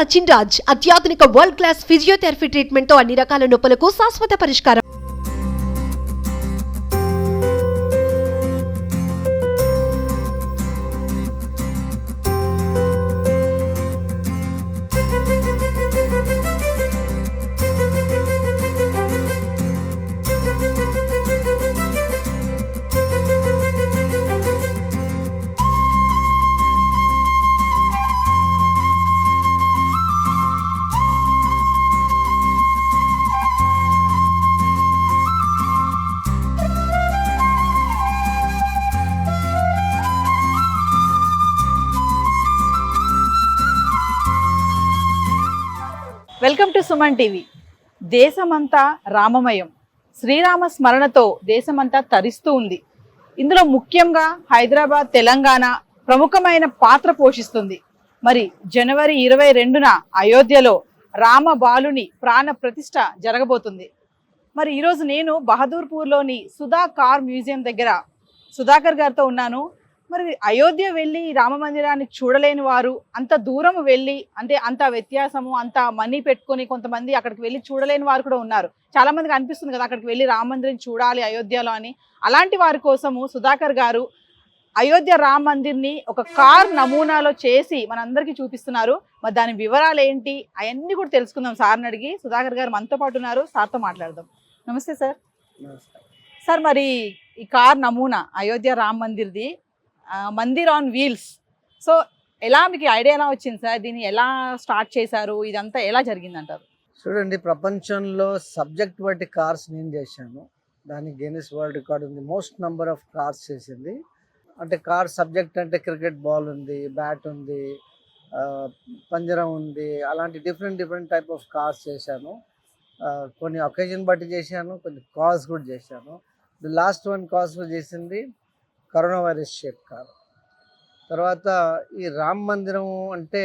సచిన్ రాజ్ అత్యాధునిక world class physiotherapy treatment తో అన్ని రకాల నొప్పులకు శాశ్వత పరిష్కారం. Welcome to Suman TV. దేశమంతా రామమయం, శ్రీరామ స్మరణతో దేశమంతా తరిస్తూ ఉంది. ఇందులో ముఖ్యంగా హైదరాబాద్, తెలంగాణ ప్రముఖమైన పాత్ర పోషిస్తుంది. మరి జనవరి 22న అయోధ్యలో రామ బాలుని ప్రాణ ప్రతిష్ఠ జరగబోతుంది. మరి ఈరోజు నేను బహదూర్పూర్లోని సుధా కార్ మ్యూజియం దగ్గర సుధాకర్ గారితో ఉన్నాను. మరి అయోధ్య వెళ్ళి రామ మందిరాన్ని చూడలేని వారు, అంత దూరం వెళ్ళి అంటే అంత వ్యత్యాసము, అంత మనీ పెట్టుకొని కొంతమంది అక్కడికి వెళ్ళి చూడలేని వారు కూడా ఉన్నారు. చాలా మందికి అనిపిస్తుంది కదా అక్కడికి వెళ్ళి రామ మందిరం చూడాలి అయోధ్యలో అని. అలాంటి వారి కోసము సుధాకర్ గారు అయోధ్య రామ మందిర్ని ఒక కార్ నమూనాలో చేసి మనందరికీ చూపిస్తున్నారు. మరి దాని వివరాలు ఏంటి అవన్నీ కూడా తెలుసుకుందాం సార్ని అడిగి. సుధాకర్ గారు మనతో పాటు ఉన్నారు, సార్తో మాట్లాడదాం. నమస్తే సార్. సార్, మరి ఈ కార్ నమూనా అయోధ్య రామ మందిర్ది, మందిర్ ఆన్ వీల్స్, సో ఎలా మీకు ఐడియా ఎలా వచ్చింది సార్? దీన్ని ఎలా స్టార్ట్ చేశారు? ఇదంతా ఎలా జరిగిందంటారు? చూడండి, ప్రపంచంలో సబ్జెక్ట్ బట్టి కార్స్ నేను చేశాను. దానికి గిన్నిస్ వరల్డ్ రికార్డ్ ఉంది, మోస్ట్ నెంబర్ ఆఫ్ కార్స్ చేసింది. అంటే కార్ సబ్జెక్ట్ అంటే క్రికెట్ బాల్ ఉంది, బ్యాట్ ఉంది, పంజరం ఉంది, అలాంటి డిఫరెంట్ టైప్ ఆఫ్ కార్స్ చేశాను. కొన్ని ఒకేజన్ బట్టి చేశాను, కొన్ని కాజ్ కూడా చేశాను. ది లాస్ట్ వన్ కాజ్ చేసింది కరోనా వైరస్ షేప్ కార్. తర్వాత ఈ రామ్ మందిరం అంటే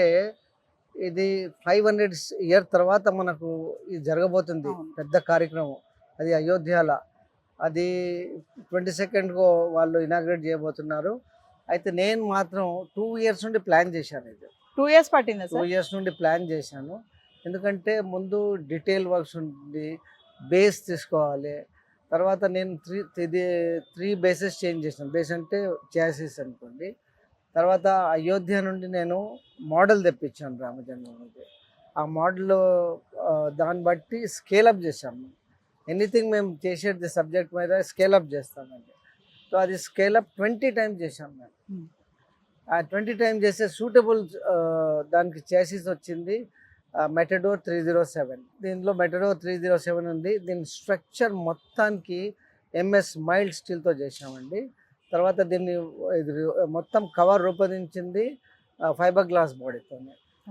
ఇది 500 ఇయర్ తర్వాత మనకు ఇది జరగబోతుంది, పెద్ద కార్యక్రమం. అది అయోధ్యలో, అది 22nd వాళ్ళు ఇనాగ్రేట్ చేయబోతున్నారు. అయితే నేను మాత్రం 2 years నుండి ప్లాన్ చేశాను. ఇది 2 years పట్టింది. 2 years నుండి ప్లాన్ చేశాను. ఎందుకంటే ముందు డీటెయిల్ వర్క్స్ ఉంది, బేస్ తీసుకోవాలి. తర్వాత నేను త్రీ బేసెస్ చేంజ్ చేశాను. బేస్ అంటే చాసిస్ అనుకోండి. తర్వాత అయోధ్య నుండి నేను మోడల్ తెప్పించాను రామజన్మభూమికి. ఆ మోడల్ దాన్ని బట్టి స్కేలప్ చేశాను. ఎనీథింగ్ మేము చేసేది సబ్జెక్ట్ మీద స్కేలప్ చేస్తామండి. సో అది స్కేలప్ 20 times చేశాను మేము. ఆ 20 times చేస్తే సూటబుల్ దానికి చాసిస్ వచ్చింది మెటడోర్ 307. దీనిలో మెటడోర్ 307 ఉంది. దీని స్ట్రక్చర్ మొత్తానికి ఎంఎస్ మైల్డ్ స్టీల్తో చేసామండి. తర్వాత దీన్ని మొత్తం కవర్ రూపొందించింది ఫైబర్ గ్లాస్ బాడీతో.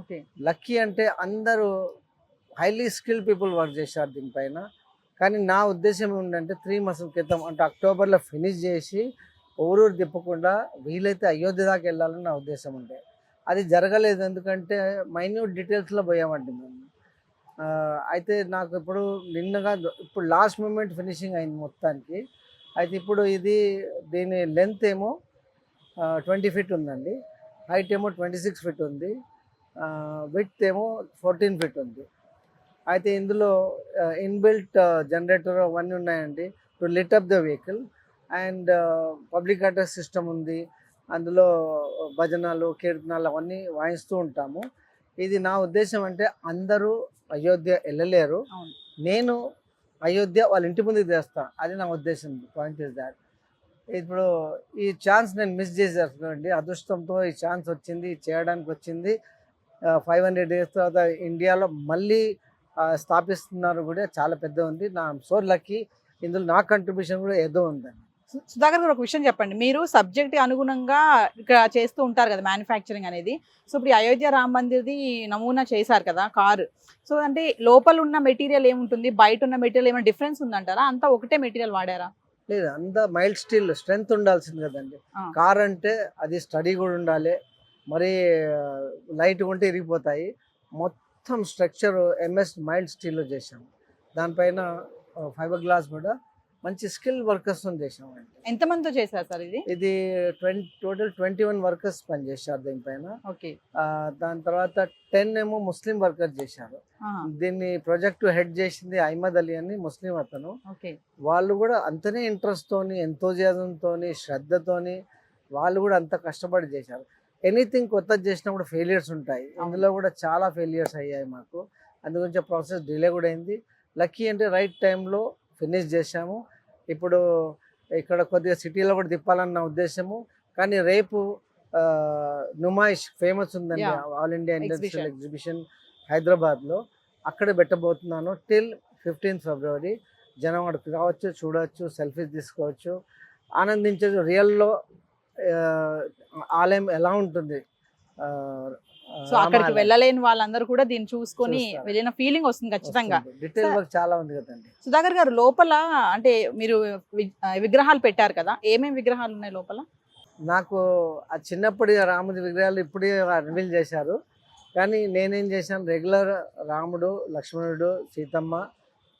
ఓకే, లక్కీ అంటే అందరూ హైలీ స్కిల్డ్ పీపుల్ వర్క్ చేశారు దీనిపైన. కానీ నా ఉద్దేశం ఏంటంటే 3 months క్రితం, అంటే అక్టోబర్లో ఫినిష్ చేసి ఊరూరు తిప్పకుండా వీలైతే అయోధ్య దాకా వెళ్ళాలని నా ఉద్దేశం ఉండే. అది జరగలేదు, ఎందుకంటే మైన్యూట్ డీటెయిల్స్లో పోయామండి మేము. అయితే నాకు ఇప్పుడు లాస్ట్ మూమెంట్ ఫినిషింగ్ అయింది మొత్తానికి. అయితే ఇప్పుడు దీని లెంత్ ఏమో 20 feet ఉందండి, హైట్ ఏమో 26 feet ఉంది, విడ్త్ ఏమో 14 feet ఉంది. అయితే ఇందులో ఇన్బిల్ట్ జనరేటర్ అవన్నీ ఉన్నాయండి to lit up the vehicle. And public address system ఉంది. అందులో భజనలు, కీర్తనాలు అవన్నీ వాయిస్తూ ఉంటాము. ఇది నా ఉద్దేశం అంటే అందరూ అయోధ్య వెళ్ళలేరు, నేను అయోధ్య వాళ్ళ ఇంటి ముందుకు తెస్తాను, అది నా ఉద్దేశం. Point is that. ఇప్పుడు ఈ ఛాన్స్ నేను మిస్ చేసేస్తున్నానండి. అదృష్టంతో ఈ ఛాన్స్ వచ్చింది, చేయడానికి వచ్చింది. 500 days తర్వాత ఇండియాలో మళ్ళీ స్థాపిస్తున్నారు కూడా, చాలా పెద్ద ఉంది. నా సో లక్కీ. ఇందులో నా కంట్రిబ్యూషన్ కూడా ఏదో ఉందండి. సుధాకర్ గారు, ఒక విషయం చెప్పండి. మీరు సబ్జెక్ట్ అనుగుణంగా ఇక్కడ చేస్తూ ఉంటారు కదా మ్యానుఫ్యాక్చరింగ్ అనేది. సో ఇప్పుడు అయోధ్య రామ మందిర్ది నమూనా చేశారు కదా కారు. సో అంటే లోపల ఉన్న మెటీరియల్ ఏముంటుంది, బయట ఉన్న మెటీరియల్ ఏమైనా డిఫరెన్స్ ఉందంటారా? అంతా ఒకటే మెటీరియల్ వాడారా? లేదు, అంతా మైల్డ్ స్టీల్ స్ట్రెంగ్త్ ఉండాల్సింది కదండి. కార్ అంటే అది స్టడీ కూడా ఉండాలి, మరి లైట్గా ఉంటే ఇరిగిపోతాయి. మొత్తం స్ట్రక్చర్ ఎంఎస్ మైల్డ్ స్టీల్లో చేశాము. దానిపైన ఫైబర్ గ్లాస్ కూడా మంచి స్కిల్ వర్కర్స్ చేసామండి. ఎంతమందితో చేశారు సార్ ఇది? ఇది టోటల్ 21 వర్కర్స్ పనిచేశారు దీనిపైన. ఓకే. దాని తర్వాత 10 ఏమో ముస్లిం వర్కర్స్ చేశారు. దీన్ని ప్రాజెక్ట్ హెడ్ చేసింది అహ్మద్ అలీ అని ముస్లిం అతను. ఓకే. వాళ్ళు కూడా అంతనే ఇంట్రెస్ట్ తోని, ఎంతోజియాజంతో, శ్రద్ధతోని వాళ్ళు కూడా అంత కష్టపడి చేశారు. ఎనీథింగ్ కొత్తది చేసినప్పుడు ఫెయిలియర్స్ ఉంటాయి. ఇందులో కూడా చాలా ఫెయిలియర్స్ అయ్యాయి మాకు. అందుగురించి ప్రాసెస్ డిలే కూడా అయింది. లక్కీ అంటే రైట్ టైంలో ఫినిష్ చేశాము. ఇప్పుడు ఇక్కడ కొద్దిగా సిటీలో కూడా తిప్పాలన్న నా ఉద్దేశము. కానీ రేపు నుమాయిష్ ఫేమస్ ఉందండి, ఆల్ ఇండియా ఇండస్ట్రియల్ ఎగ్జిబిషన్ హైదరాబాద్లో. అక్కడ పెట్టబోతున్నాను టిల్ 15th February. జనం అక్కడికి రావచ్చు, చూడవచ్చు, సెల్ఫీస్ తీసుకోవచ్చు, ఆనందించవచ్చు. రియల్లో ఆలయం ఎలా ఉంటుంది, సో అక్కడికి వెళ్ళలేని వాళ్ళందరూ కూడా దీన్ని చూసుకొని వెళ్ళిన ఫీలింగ్ వస్తుంది ఖచ్చితంగా. డీటెయిల్ వర్క్ చాలా ఉంది కదండి. సుధాకర్ గారు, లోపల అంటే మీరు విగ్రహాలు పెట్టారు కదా, ఏమేమి విగ్రహాలు ఉన్నాయి లోపల? నాకు ఆ చిన్నప్పటి రాముడి విగ్రహాలు ఇప్పుడే రివీల్ చేశారు. కానీ నేనేం చేశాను, రెగ్యులర్ రాముడు, లక్ష్మణుడు, సీతమ్మ,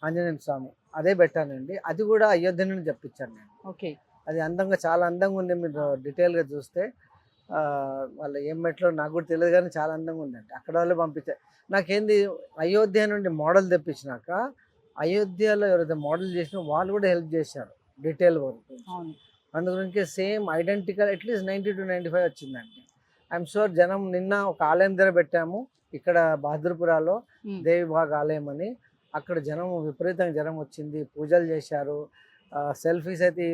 ఆంజనేయ స్వామి అదే పెట్టానండి. అది కూడా అయోధ్య నుండి తెప్పించాను నేను. ఓకే. అది అందంగా, చాలా అందంగా ఉంది. మీరు డీటెయిల్గా చూస్తే వాళ్ళు ఏం మెట్లో నాకు కూడా తెలియదు, కానీ చాలా అందంగా ఉందండి. అక్కడ వాళ్ళు పంపించారు. నాకేంది, అయోధ్య నుండి మోడల్ తెప్పించినాక అయోధ్యలో ఎవరైతే మోడల్ చేసినా వాళ్ళు కూడా హెల్ప్ చేశారు డీటెయిల్ వర్క్. అందుగురించి సేమ్ ఐడెంటికల్ అట్లీస్ట్ 90 to 95 వచ్చిందండి. ఐఎమ్ షూర్ జనం నిన్న ఒక ఆలయం దగ్గర పెట్టాము ఇక్కడ బహదూర్పురాలో, దేవిబాగ్ ఆలయం అని. అక్కడ జనం విపరీతంగా జనం వచ్చింది, పూజలు చేశారు. సెల్ఫీస్ అయితే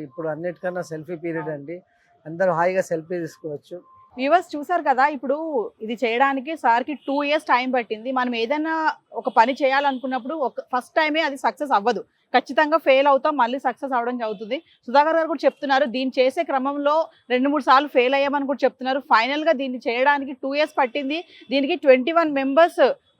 ఇప్పుడు అన్నిటికన్నా సెల్ఫీ పీరియడ్ అండి. అందరూ హాయిగా సెల్ఫీ తీసుకోవచ్చు. వ్యూవర్స్ చూసారు కదా, ఇప్పుడు ఇది చేయడానికి సార్కి 2 years టైం పట్టింది. మనం ఏదైనా ఒక పని చేయాలనుకున్నప్పుడు ఫస్ట్ టైమే అది సక్సెస్ అవ్వదు, ఖచ్చితంగా ఫెయిల్ అవుతాం, మళ్ళీ సక్సెస్ అవడం జరుగుతుంది. సుధాకర్ గారు కూడా చెప్తున్నారు, దీన్ని చేసే క్రమంలో 2-3 సార్లు ఫెయిల్ అయ్యామని కూడా చెప్తున్నారు. ఫైనల్గా దీన్ని చేయడానికి 2 years పట్టింది. దీనికి 21 members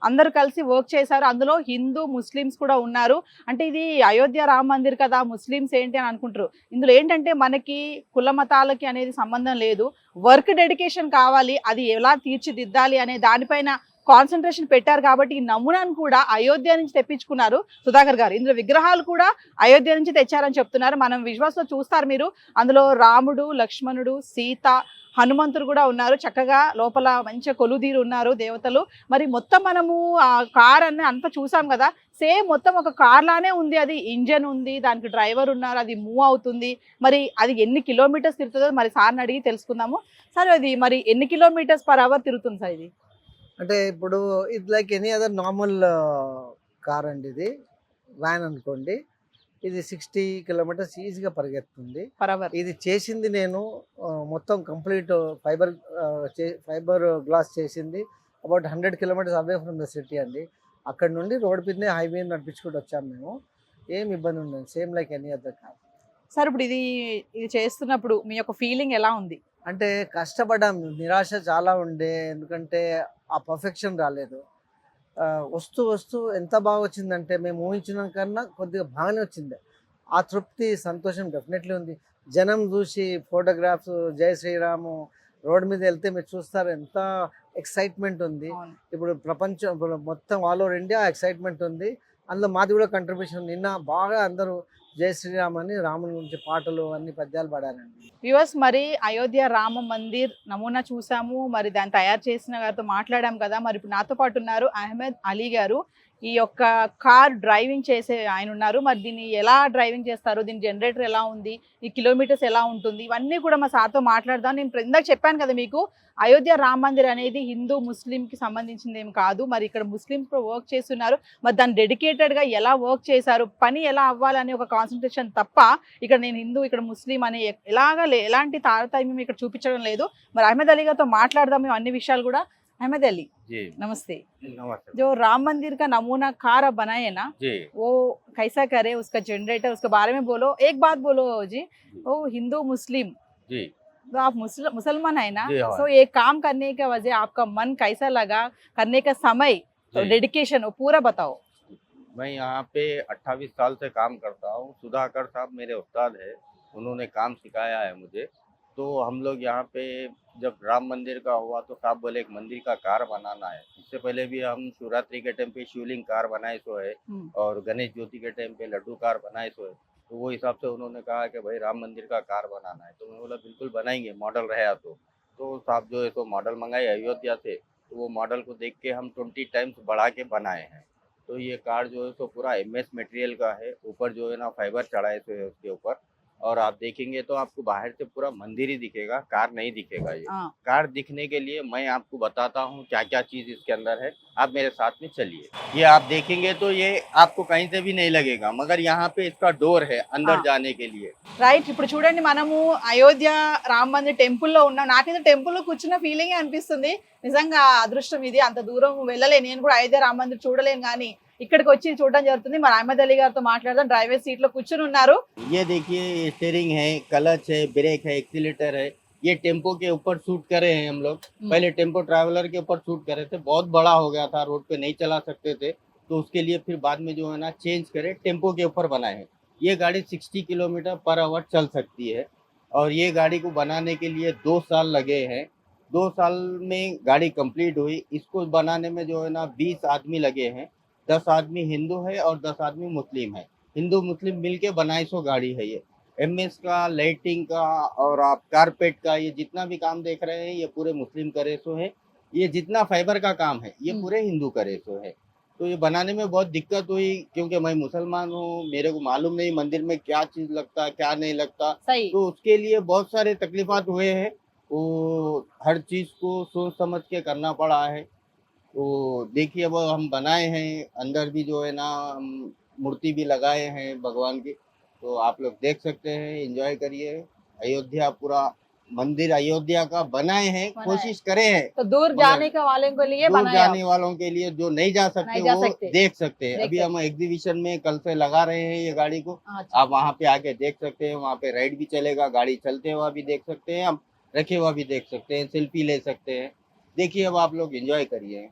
అందరూ కలిసి వర్క్ చేశారు. అందులో హిందూ, ముస్లిమ్స్ కూడా ఉన్నారు. అంటే ఇది అయోధ్య రామ మందిర్ కదా, ముస్లిమ్స్ ఏంటి అని అనుకుంటారు. ఇందులో ఏంటంటే మనకి కుల మతాలకి అనేది సంబంధం లేదు, వర్క్ డెడికేషన్ కావాలి, అది ఎలా తీర్చిదిద్దాలి అనే దానిపైన కాన్సన్ట్రేషన్ పెట్టారు. కాబట్టి ఈ నమూనాను కూడా అయోధ్య నుంచి తెప్పించుకున్నారు సుధాకర్ గారు. ఇందులో విగ్రహాలు కూడా అయోధ్య నుంచి తెచ్చారని చెప్తున్నారు. మనం విజువల్స్లో చూస్తారు మీరు, అందులో రాముడు, లక్ష్మణుడు, సీత, హనుమంతుడు కూడా ఉన్నారు. చక్కగా లోపల మంచిగా కొలుదీరు ఉన్నారు దేవతలు. మరి మొత్తం మనము ఆ కార్ అన్నీ అంతా చూసాం కదా, సేమ్ మొత్తం ఒక కార్ లానే ఉంది. అది ఇంజన్ ఉంది, దానికి డ్రైవర్ ఉన్నారు, అది మూవ్ అవుతుంది. మరి అది ఎన్ని కిలోమీటర్స్ తిరుగుతుందో మరి సార్ని అడిగి తెలుసుకుందాము. సార్, అది మరి ఎన్ని kilometers per hour తిరుగుతుంది సార్ ఇది? అంటే ఇప్పుడు ఇది like any other normal car అండి. ఇది వ్యాన్ అనుకోండి. ఇది 60 kilometers ఈజీగా పరిగెత్తుంది పర్ అవర్. ఇది చేసింది నేను మొత్తం కంప్లీట్ ఫైబర్ గ్లాస్ చేసింది. About 100 kilometers away from the city అండి. అక్కడ నుండి రోడ్ మీద హైవే నడిపించుకుంటూ వచ్చాము మేము. ఏం ఇబ్బంది ఉండదు, same like any other car. Sir, ఇప్పుడు ఇది చేస్తున్నప్పుడు మీ యొక్క ఫీలింగ్ ఎలా ఉంది? అంటే కష్టపడ్డాం, నిరాశ చాలా ఉండే, ఎందుకంటే ఆ పర్ఫెక్షన్ రాలేదు. వస్తూ వస్తూ ఎంత బాగా వచ్చిందంటే మేము ఊహించిన కన్నా కొద్దిగా బాగానే వచ్చింది. ఆ తృప్తి, సంతోషం డెఫినెట్లీ ఉంది. జనం చూసి ఫోటోగ్రాఫ్స్, జై శ్రీరాము రోడ్ మీద వెళ్తే మీరు చూస్తారు ఎంత ఎక్సైట్మెంట్ ఉంది. ఇప్పుడు ప్రపంచం మొత్తం ఆల్ ఓవర్ ఇండియా ఎక్సైట్మెంట్ ఉంది. అందులో మాది కూడా కంట్రిబ్యూషన్. నిన్న బాగా అందరూ జై శ్రీరామ్ అని రాముని గురించి పాటలు అన్ని పద్యాలు పాడారండి. వ్యూవర్స్, మరి అయోధ్య రామ మందిర్ నమూనా చూసాము, మరి దాన్ని తయారు చేసిన గారితో మాట్లాడాం కదా. మరి ఇప్పుడు నాతో పాటు ఉన్నారు అహ్మద్ అలీ గారు. ఈ యొక్క కార్ డ్రైవింగ్ చేసే ఆయన ఉన్నారు. మరి దీన్ని ఎలా డ్రైవింగ్ చేస్తారు, దీని జనరేటర్ ఎలా ఉంది, ఈ కిలోమీటర్స్ ఎలా ఉంటుంది, ఇవన్నీ కూడా మా సార్తో మాట్లాడదాం. నేను ఇందాక చెప్పాను కదా మీకు, అయోధ్య రామ మందిర్ అనేది హిందూ ముస్లింకి సంబంధించింది ఏమి కాదు. మరి ఇక్కడ ముస్లిమ్స్ కూడా వర్క్ చేస్తున్నారు. మరి దాన్ని డెడికేటెడ్గా ఎలా వర్క్ చేశారు, పని ఎలా అవ్వాలనే ఒక కాన్సన్ట్రేషన్ తప్ప ఇక్కడ నేను హిందూ, ఇక్కడ ముస్లిం అనే ఎలాంటి తారతమ్యం ఇక్కడ చూపించడం లేదు. మరి అహ్మద్ అలీ గారితో మాట్లాడదాం మేము అన్ని విషయాలు కూడా. अहमद अली जी नमस्ते। नमस्ते। जो राम मंदिर का नमूना कार आप बनाए ना, जी वो कैसा करे, उसका जनरेटर, उसके बारे में बोलो। एक बात बोलो जी, वो हिंदू मुस्लिम, जी तो आप मुसलमान है ना, जी हाँ। सो ये काम करने का वजह आपका मन कैसा लगा, करने का समय, तो डेडिकेशन वो पूरा बताओ। मैं यहाँ पे 28 साल से काम करता हूँ। सुधाकर साहब मेरे उस्ताद है, उन्होंने काम सिखाया है मुझे। तो हम लोग यहाँ पे जब राम मंदिर का हुआ तो साहब बोले एक मंदिर का कार बनाना है। इससे पहले भी हम शिवरात्रि के टाइम पे शिवलिंग कार बनाए सो है और गणेश ज्योति के टाइम पे लड्डू कार बनाए सो है। तो वो हिसाब से उन्होंने कहा कि भाई राम मंदिर का कार बनाना है, तो मैं बोला बिल्कुल बनाएंगे, मॉडल रहा तो साहब जो है तो मॉडल मंगाए अयोध्या से। तो वो मॉडल को देख के हम 20 टाइम्स बढ़ा के बनाए हैं। तो ये कार जो है तो पूरा एमएस मटेरियल का है, ऊपर जो है ना फाइबर चढ़ाए हुए है उसके ऊपर। और आप देखेंगे तो आपको बाहर से पूरा मंदिर ही दिखेगा, कार नहीं दिखेगा। ये हाँ। कार दिखने के लिए मैं आपको बताता हूँ क्या क्या चीज इसके अंदर है, आप मेरे साथ में चलिए। ये आप देखेंगे तो ये आपको कहीं से भी नहीं लगेगा, मगर यहाँ पे इसका डोर है अंदर हाँ। जाने के लिए। రైట్, ఇప్పుడు చూడండి మనము అయోధ్య రామ మందిర్ టెంపుల్లో ఉన్నాం. నాకైతే టెంపుల్లో కూర్చున్న ఫీలింగే అనిపిస్తుంది. నిజంగా అదృష్టం ఇది. అంత దూరం వెళ్ళలేను, నేను కూడా అయోధ్య రామ మందిర్ చూడలేను, కానీ ఇక్కడికి వచ్చి చూడడం జరుగుతుంది. మరి అహ్మద్ అలీ గారితో మాట్లాడదాం. డ్రైవర్ సీట్ లో కూర్చుని ఉన్నారు. ये देखिए स्टेयरिंग है, क्लच है, ब्रेक है, एक्सीलेटर है। ये टेम्पो के ऊपर शूट करे हैं हम लोग। पहले टेम्पो ट्रैवलर के ऊपर शूट करे थे, बहुत बड़ा हो गया था, रोड पे नहीं चला सकते थे, तो उसके लिए फिर बाद में जो है ना चेंज करे, टेम्पो के ऊपर बनाए हैं। ये गाड़ी 60 किलोमीटर पर आवर चल सकती है। और ये गाड़ी को बनाने के लिए 2 साल लगे हैं। 2 साल में गाड़ी कंप्लीट हुई। इसको बनाने में जो है ना 20 आदमी लगे हैं। 10 आदमी हिंदू है और 10 आदमी मुस्लिम है। हिंदू मुस्लिम मिलके बनाई सो गाड़ी है ये। एमएस का, लाइटिंग का और आप कारपेट का, ये जितना भी काम देख रहे हैं ये पूरे मुस्लिम करे सो है। ये जितना फाइबर का काम है ये पूरे हिंदू करे सो है। तो ये बनाने में बहुत दिक्कत हुई, क्योंकि मैं मुसलमान हूँ, मेरे को मालूम नहीं मंदिर में क्या चीज लगता क्या नहीं लगता। సై तो उसके लिए बहुत सारे तकलीफात हुए हैं। वो हर चीज को सोच समझ के करना पड़ा है। तो देखिए अब हम बनाए हैं, अंदर भी जो है ना हम मूर्ति भी लगाए हैं भगवान की। तो आप लोग देख सकते हैं, एंजॉय करिए। अयोध्या पूरा मंदिर अयोध्या का बनाए हैं, बनाए। कोशिश करे हैं। तो दूर मगर जाने का वाले के लिए दूर बनाया. जाने वालों के लिए जो नहीं जा सकते नहीं जा वो सकते। देख सकते हैं। देख अभी सकते। हम एग्जीबिशन में कल से लगा रहे हैं ये गाड़ी को। अच्छा. आप वहाँ पे आके देख सकते हैं, वहाँ पे राइड भी चलेगा, गाड़ी चलते हुआ भी देख सकते हैं, हम रखे हुआ भी देख सकते हैं, सेल्फी ले सकते हैं। देखिए अब आप लोग एंजॉय करिए।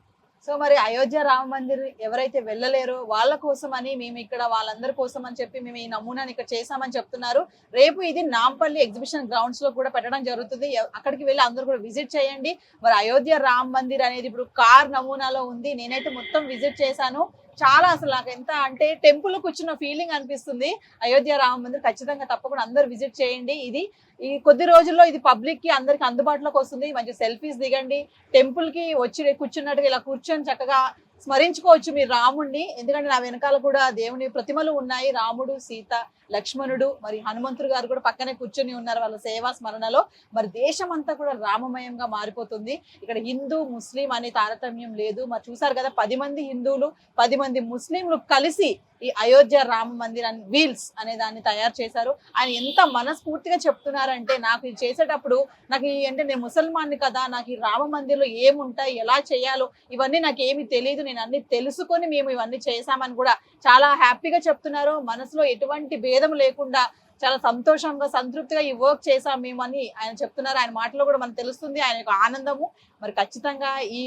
సో మరి అయోధ్య రామ మందిర్ ఎవరైతే వెళ్ళలేరో వాళ్ళ కోసం అని మేము ఇక్కడ వాళ్ళందరి కోసం అని చెప్పి మేము ఈ నమూనాని ఇక్కడ చేసామని చెప్తున్నారు. రేపు ఇది నాంపల్లి ఎగ్జిబిషన్ గ్రౌండ్స్ లో కూడా పెట్టడం జరుగుతుంది. అక్కడికి వెళ్ళి అందరూ కూడా విజిట్ చేయండి. మరి అయోధ్య రామ మందిర్ అనేది ఇప్పుడు కార్ నమూనాలో ఉంది. నేనైతే మొత్తం విజిట్ చేశాను. చాలా అసలు నాకు ఎంత అంటే టెంపుల్ కూర్చున్న ఫీలింగ్ అనిపిస్తుంది. అయోధ్య రామ మందిర్ ఖచ్చితంగా తప్పకుండా అందరూ విజిట్ చేయండి. ఇది ఈ కొద్ది రోజుల్లో ఇది పబ్లిక్ కి అందరికి అందుబాటులోకి వస్తుంది. మంచి సెల్ఫీస్ దిగండి, టెంపుల్ కి వచ్చి కూర్చున్నట్టుగా ఇలా కూర్చొని చక్కగా స్మరించుకోవచ్చు మీరు రాముడిని. ఎందుకంటే నా వెనకాల కూడా దేవుని ప్రతిమలు ఉన్నాయి, రాముడు, సీత, లక్ష్మణుడు, మరి హనుమంతుడు గారు కూడా పక్కనే కూర్చొని ఉన్నారు వాళ్ళ సేవా స్మరణలో. మరి దేశం అంతా కూడా రామమయంగా మారిపోతుంది. ఇక్కడ హిందూ ముస్లిం అనే తారతమ్యం లేదు. మరి చూసారు కదా 10 మంది హిందువులు 10 మంది ముస్లింలు కలిసి ఈ అయోధ్య రామ మందిర్ అండ్ వీల్స్ అనే దాన్ని తయారు చేశారు. ఆయన ఎంత మనస్ఫూర్తిగా చెప్తున్నారంటే నాకు ఇది చేసేటప్పుడు నాకు అంటే నేను ముసల్మాన్ని కదా, నాకు ఈ రామ మందిర్లో ఏముంటాయి, ఎలా చేయాలో ఇవన్నీ నాకు ఏమీ తెలియదు, నేను అన్ని తెలుసుకొని మేము ఇవన్నీ చేశామని కూడా చాలా హ్యాపీగా చెప్తున్నారు. మనసులో ఎటువంటి భేదం లేకుండా చాలా సంతోషంగా సంతృప్తిగా ఈ వర్క్ చేసాం మేము అని ఆయన చెప్తున్నారు. ఆయన మాటలో కూడా మనకు తెలుస్తుంది ఆయన యొక్క ఆనందము. మరి ఖచ్చితంగా ఈ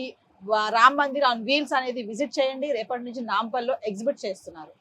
రామ్ మందిర్ ఆన్ వీల్స్ అనేది విజిట్ చేయండి. రేపటి నుంచి నాంపల్లో ఎగ్జిబిట్ చేస్తున్నారు.